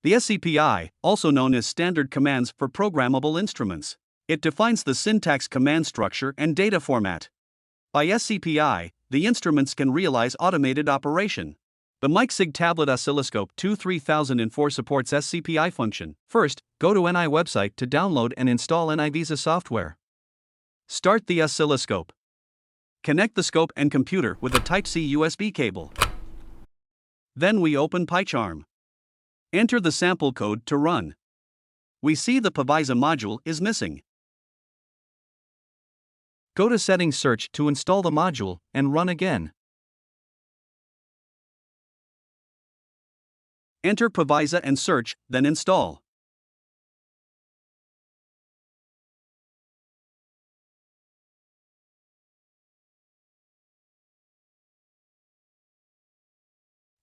The SCPI, also known as Standard Commands for Programmable Instruments. It defines the syntax, command structure, and data format. By SCPI, the instruments can realize automated operation. The Micsig Tablet Oscilloscope 3004 supports SCPI function. First, go to NI website to download and install NI Visa software. Start the oscilloscope. Connect the scope and computer with a Type-C USB cable. Then we open PyCharm. Enter the sample code to run. We see the PyVisa module is missing. Go to Settings Search to install the module and run again. Enter PyVisa and search, then install.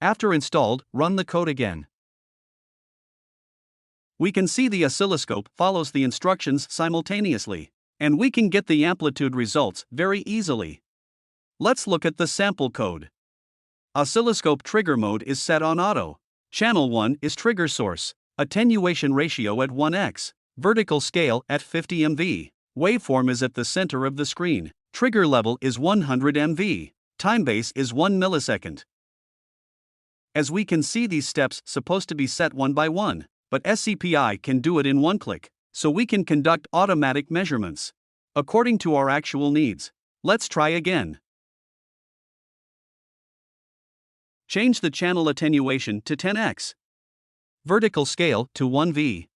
After installed, run the code again. We can see the oscilloscope follows the instructions simultaneously, and we can get the amplitude results very easily. Let's look at the sample code. Oscilloscope trigger mode is set on auto. Channel 1 is trigger source, attenuation ratio at 1x, vertical scale at 50 MV, waveform is at the center of the screen, trigger level is 100 MV, time base is 1 millisecond. As we can see, these steps supposed to be set one by one, but SCPI can do it in one click, so we can conduct automatic measurements according to our actual needs. Let's try again. Change the channel attenuation to 10x. Vertical scale to 1V.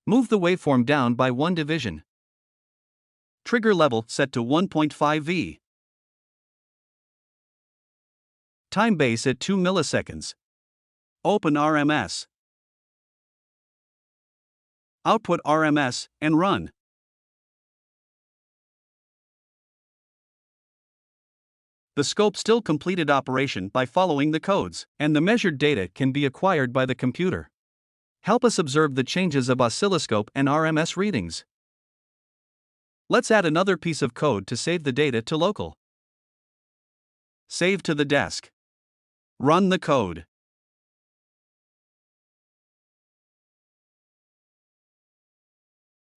Move the waveform down by 1 division. Trigger level set to 1.5V. Time base at 2 milliseconds. Open RMS. Output RMS and run. The scope still completed operation by following the codes, and the measured data can be acquired by the computer. Help us observe the changes of oscilloscope and RMS readings. Let's add another piece of code to save the data to local. Save to the desk. Run the code.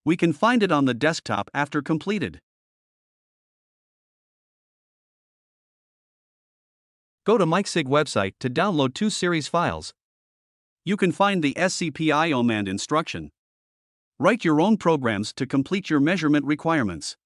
We can find it on the desktop after completed. Go to Micsig website to download 2 series files. You can find the SCPI command instruction. Write your own programs to complete your measurement requirements.